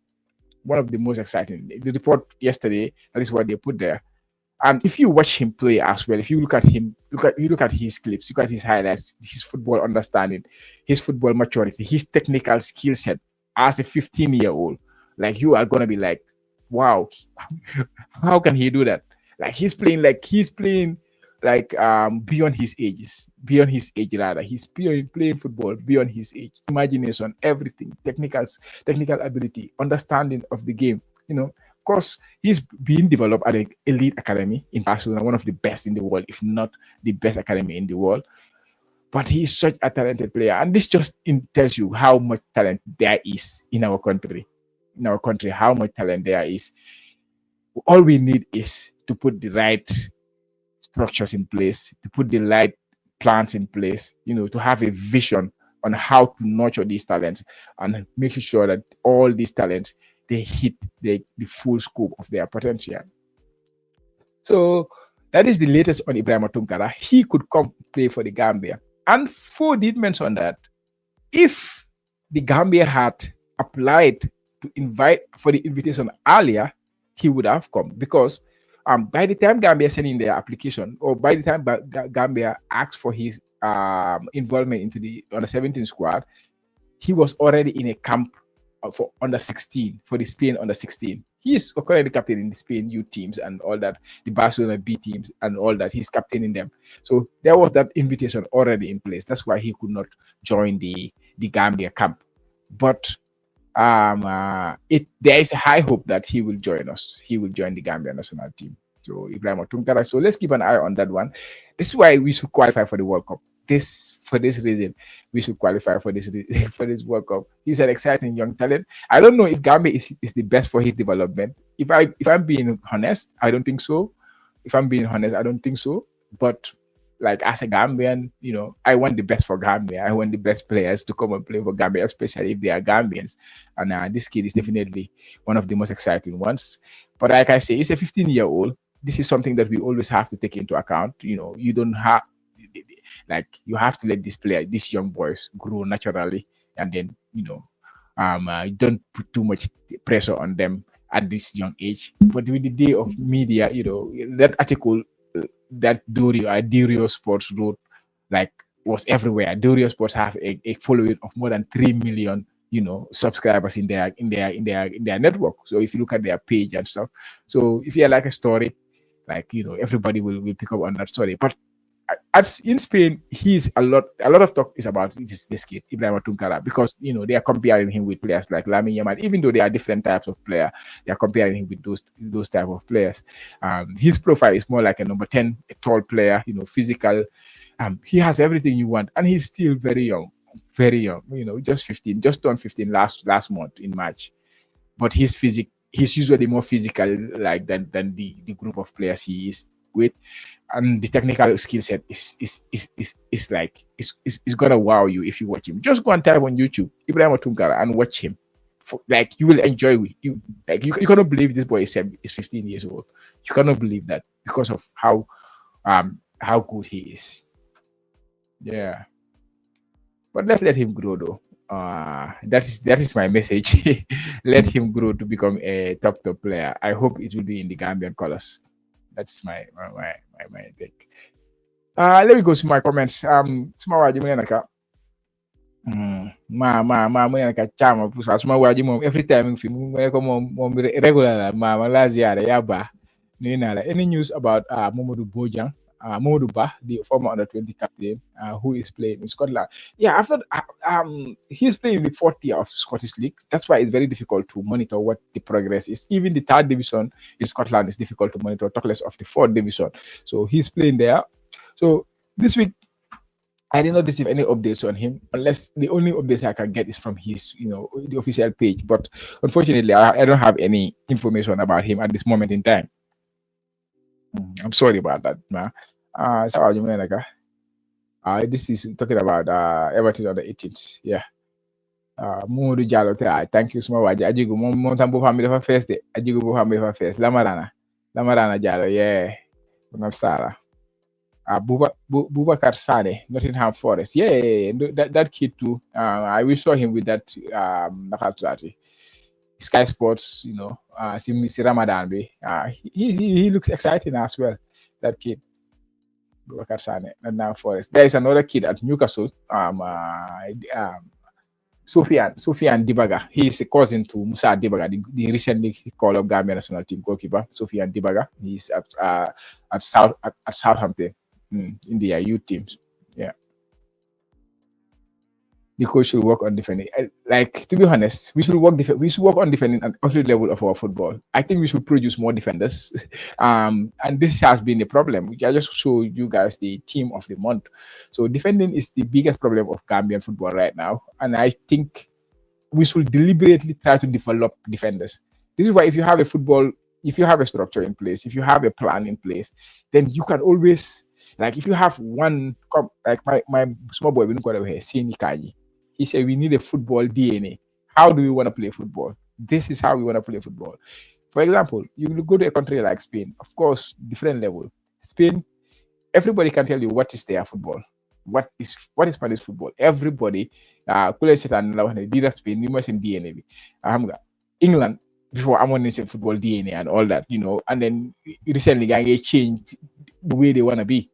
One of the most exciting. The report yesterday, that is what they put there. And if you watch him play as well, if you look at him, look at his clips, look at his highlights, his football understanding, his football maturity, his technical skill set as a 15-year-old, like you are gonna be like, wow, how can he do that? Like he's playing like beyond his ages, beyond his age rather. He's playing football beyond his age, imagination, everything, technical ability, understanding of the game. Of course, he's being developed at an elite academy in Barcelona, one of the best in the world, if not the best academy in the world. But he's such a talented player, and this just tells you how much talent there is in our country. In our country, how much talent there is. All we need is to put the right structures in place, to put the right plans in place, to have a vision on how to nurture these talents and making sure that all these talents they hit the full scope of their potential. So that is the latest on Ibrahima Tunkara. He could come play for the Gambia. And Fo did mention that if the Gambia had applied to invite for the invitation earlier, he would have come, because by the time Gambia sent in their application, or by the time Gambia asked for his involvement into the under-17 squad, he was already in a camp for under-16, for the Spain under-16. He is currently captain in the Spain youth teams and all that, the Barcelona B teams and all that. He's captaining them. So there was that invitation already in place. That's why he could not join the Gambia camp. But there is a high hope that he will join us. He will join the Gambia national team. So Ibrahima Tunkara. So let's keep an eye on that one. This is why we should qualify for the World Cup. For this reason, we should qualify for this World Cup. He's an exciting young talent. I don't know if Gambia is the best for his development. If I'm being honest, I don't think so. But like as a Gambian, I want the best for Gambia. I want the best players to come and play for Gambia, especially if they are Gambians. And this kid is definitely one of the most exciting ones. But like I say, he's a 15-year-old. This is something that we always have to take into account. You don't have, like, you have to let these young boys grow naturally, and then don't put too much pressure on them at this young age. But with the day of media, that article that Durio Sports wrote, like, was everywhere. Durio Sports have a following of more than 3 million subscribers in their network. So if you look at their page and stuff, so if you like a story, like, everybody will pick up on that story. But as in Spain, he's a lot of talk is about this kid, Ibrahima Tunkara, because they are comparing him with players like Lamine Yamal. Even though they are different types of player, they are comparing him with those type of players. His profile is more like a number 10, a tall player, physical. He has everything you want, and he's still very young, just 15, just turned 15 last month in March. But he's usually more physical, like than the group of players he is with. And the technical skill set is gonna wow you if you watch him. Just go and type on YouTube Ibrahima Tunkara and watch him. You will enjoy it. You cannot believe this boy is 15 years old. You cannot believe that because of how good he is. Yeah, but let's let him grow though. That is my message. Let him grow to become a top player. I hope it will be in the Gambian colors. That's my take. Let me go to my comments. Every time regular any news about Bojang, Momodu Ba, the former under-20 captain, who is playing in Scotland. Yeah, after he's playing in the fourth tier of Scottish League. That's why it's very difficult to monitor what the progress is. Even the third division in Scotland is difficult to monitor, talk less of the fourth division. So he's playing there. So this week, I did not receive any updates on him, unless the only updates I can get is from his, the official page. But unfortunately, I don't have any information about him at this moment in time. I'm sorry about that, man. This is talking about Everton on the 18th. Yeah. Modu Jalo, thank you so much. Ajigu Montambo family for first day. Ajigu family for first. Lamarana Jalo, yeah. Bubakar Sane, Nottingham Forest. Yeah, that kid too. We saw him with that Sky Sports, si Ramadan. He looks exciting as well. That kid, Bubakar Sane, Nottingham Forest. There is another kid at Newcastle. Sofian Dibaga. He is a cousin to Musa Dibaga, the recently called up Gambia national team goalkeeper. Sofian Dibaga. He's at Southampton in the youth teams. Yeah. The coach should work on defending. Like, to be honest, we should work on defending at every level of our football. I think we should produce more defenders. And this has been a problem. I just show you guys the team of the month. So defending is the biggest problem of Gambian football right now. And I think we should deliberately try to develop defenders. This is why if you have a structure in place, if you have a plan in place, then you can always, like, if you have one, like my small boy, we don't go away, Sini Kaji. He said, we need a football DNA. How do we want to play football? This is how we want to play football. For example, you will go to a country like Spain, of course, different level. Spain, everybody can tell you what is their football. What is Spanish football? Everybody, Spain, DNA. England, before I'm on football DNA and all that, and then recently they changed the way they want to be,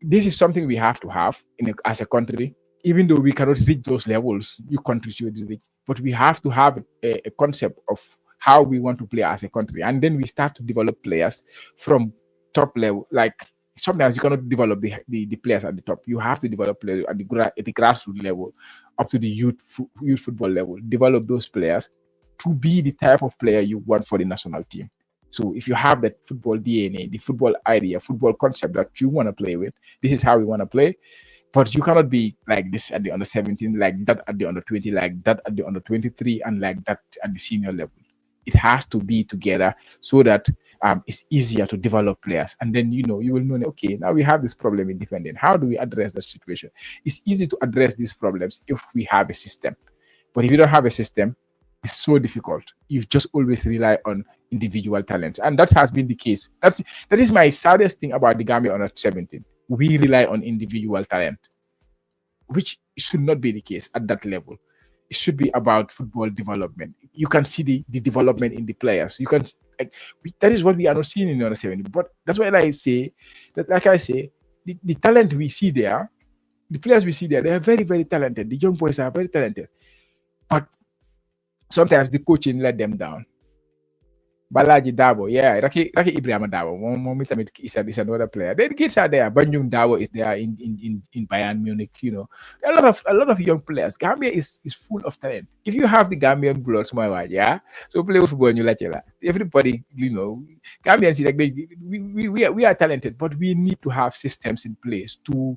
this is something we have to have as a country. Even though we cannot reach those levels, you countries should reach, but we have to have a concept of how we want to play as a country, and then we start to develop players from top level. Like, sometimes you cannot develop the players at the top. You have to develop players at the grassroots level, up to the youth football level. Develop those players to be the type of player you want for the national team. So if you have that football DNA, the football idea, football concept that you want to play with, this is how we want to play. But you cannot be like this at the under 17, like that at the under 20, like that at the under 23, and like that at the senior level. It has to be together so that it's easier to develop players. And then, you will know, okay, now we have this problem in defending. How do we address that situation? It's easy to address these problems if we have a system. But if you don't have a system, it's so difficult. You just always rely on individual talents. And that has been the case. That is my saddest thing about the Gambia under 17. We rely on individual talent, which should not be the case at that level. It should be about football development. You can see the development in the players. You can, that is what we are not seeing in under 17. But that's why I say that, like I say, the talent we see there, the players we see there, they are very, very talented. The young boys are very talented. But sometimes the coaching let them down. Balaji Dabo, yeah, Raki Ibrahim Dabo. Is another player. The kids are there. Banjung Dabo is there in Bayern Munich. A lot of young players. Gambia is full of talent. If you have the Gambian blood, yeah, so play football and you let it. Everybody, Gambians like we are talented, but we need to have systems in place to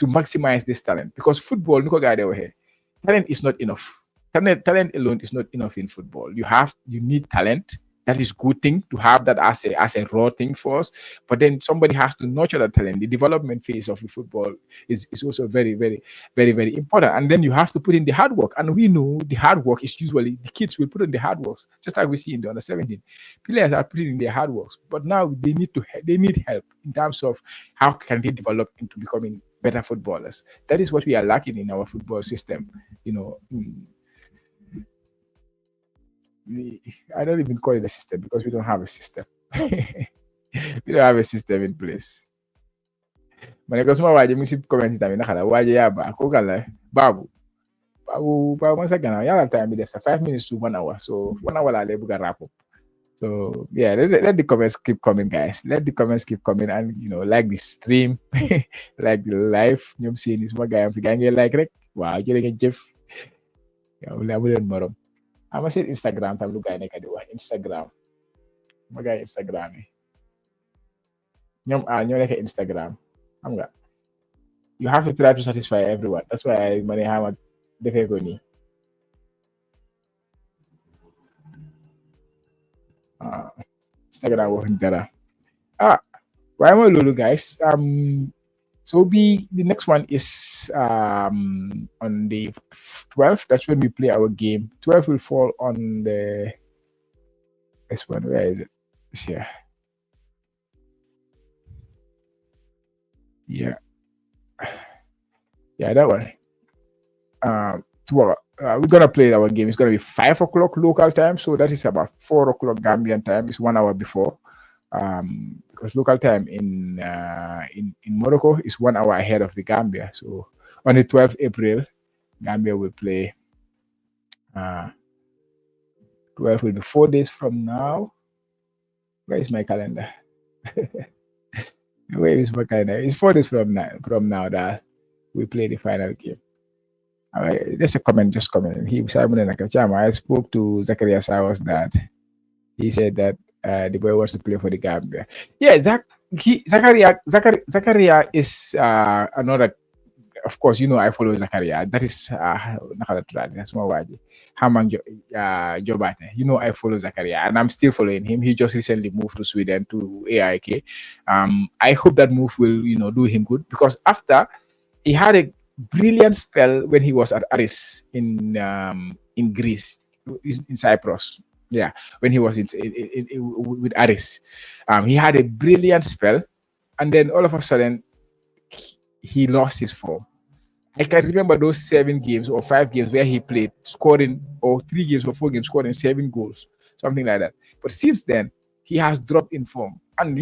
maximize this talent, because football, talent is not enough. Talent alone is not enough in football. You need talent. That is good thing to have that as a raw thing for us. But then somebody has to nurture that talent. The development phase of the football is also very, very, very, very important. And then you have to put in the hard work. And we know the hard work is usually the kids will put in the hard work, just like we see in the under 17. Players are putting in their hard works, but now they need help in terms of how can they develop into becoming better footballers. That is what we are lacking in our football system. I don't even call it a system because we don't have a system. We don't have a system in place. Maneko suma waje mi si comment tabi nakala waje yaba ko kala babu once again yala time be 5 minutes to 1 hour, so 1 hour la buga wrap up. So yeah, let the comments keep coming, guys. Let the comments keep coming, and like the stream, like the live. Ñom seeni suma gaay am fi gaay ngeen like rek waaw jere ngeen jëf yow la mu leen morom. I'm saying Instagram tam lu gaay nekk di wax Instagram ma gaay Instagram yi ñoom ñoo nekk Instagram xam nga you have to try to satisfy everyone. That's why ma ne xama defee ko nii Instagram waxuñ dara waaye mooy loolu, guys. So the next one is on the 12th. That's when we play our game. 12 will fall on this one. Where is it? It's here. Yeah, yeah, that one. Tomorrow, we're gonna play our game. It's gonna be 5 o'clock local time, so that is about 4 o'clock Gambian time. It's 1 hour before. Because local time in Morocco is 1 hour ahead of the Gambia. So on the 12th April, Gambia will play. 12 will be 4 days from now. Where is my calendar? Where is my calendar? It's 4 days from now that we play the final game. There's a comment, just comment. I spoke to Zachariah Sawas that he said that the boy wants to play for the Gambia. Yeah, Zachariah is another. Of course, I follow Zachariah. That is that's my word. Hamang Jobate. I follow Zachariah, and I'm still following him. He just recently moved to Sweden to AIK. I hope that move will do him good, because after he had a brilliant spell when he was at Aris in Greece, in Cyprus. Yeah, when he was with Aris, he had a brilliant spell, and then all of a sudden he lost his form. I can remember those 7 games or 5 games where he played, scoring, or 3 games or 4 games, scoring 7 goals, something like that. But since then, he has dropped in form. And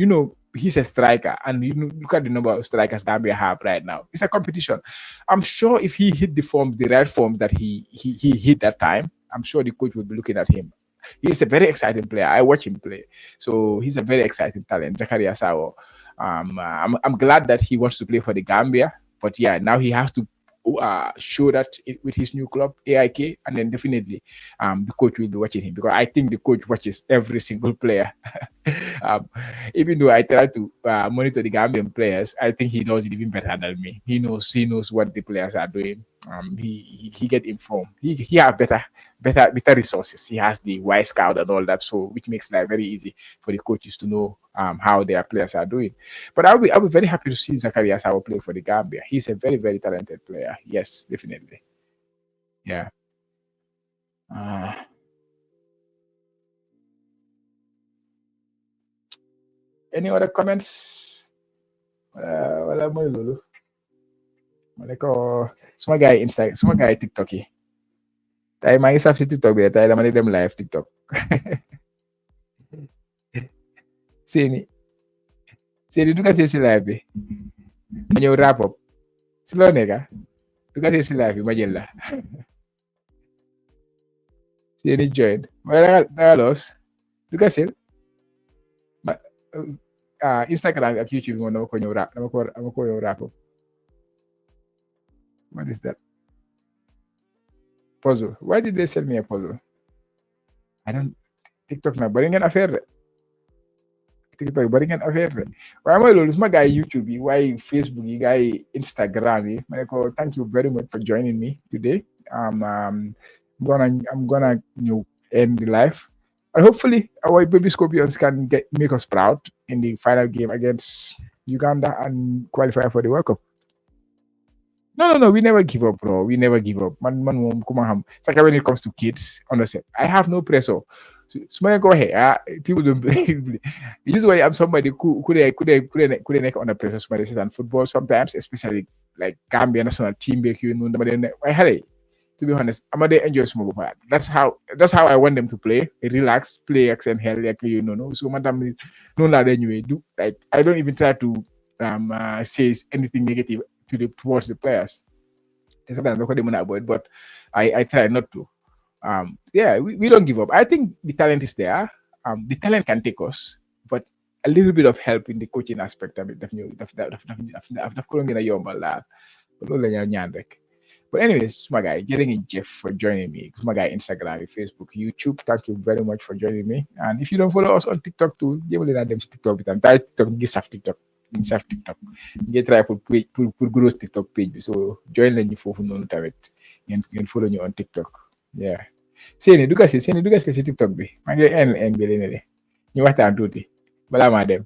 he's a striker, and look at the number of strikers Gambia have right now. It's a competition. I'm sure if he hit the right form that he hit that time, I'm sure the coach would be looking at him. He's a very exciting player. I watch him play, so he's a very exciting talent, Zakaria Sawo. I'm glad that he wants to play for the Gambia, but yeah, now he has to show that with his new club AIK, and then definitely the coach will be watching him, because I think the coach watches every single player. Even though I try to monitor the Gambian players, I think he does it even better than me. He knows what the players are doing. He get informed. He have better resources. He has the Y Scout and all that, so which makes life very easy for the coaches to know how their players are doing. But I'll be very happy to see Zacharias how play for the Gambia. He's a very, very talented player. Yes, definitely. Yeah. Uh, any other comments? Wala mo lulu. Maleko semua guy TikTok yi. Tay maa ngi saf si TikTok bi tay dama di dem live TikTok. Seeni duga si live bi. Ma ñëw wrap up. Si loo nekka duga si live bi ma jël la. Seeni join. Wala da los. Duga si Instagram ak YouTube mo dama ko ñëw wrap dama ko ñëw wrap up. What is that? Puzzle. Why did they sell me a puzzle? I don't. TikTok na bari ngeen affaire de. TikTok bari ngeen affaire de. Waaye mooy loolu suma gars yi YouTube yi, waaye Facebook yi, gars yi Instagram yi. Ma ne ko thank you very much for joining me today. I'm gonna end the live, and hopefully our baby Scorpions can make us proud in the final game against Uganda and qualify for the World Cup. No, we never give up, bro. We never give up. Man, it's like when it comes to kids, honestly, I have no pressure. So go ahead. People don't believe. This is why I'm somebody who could under pressure. Somebody says on football sometimes, especially like Gambia national team. To be honest, I'm gonna enjoy small part. That's how I want them to play. Relax, play and hell, like So madam, no lad anyway. I don't even try to say anything negative towards the players. Sometimes I'm not avoid, but I try not to. We don't give up. I think the talent is there. The talent can take us, but a little bit of help in the coaching aspect of it. But anyways, my guy, getting Jeff for joining me. My guy, Instagram, Facebook, YouTube. Thank you very much for joining me. And if you don't follow us on TikTok too, you will let them TikTok. TikTok. TikTok. Get try pour gross TikTok page. So join leen ñu foofu noonu tamit ngeen follow ñu on TikTok. Yeah. Seeni duga si TikTok bi. Maa ngi en bi ne ñu waxtaan tuuti balaa maa dem.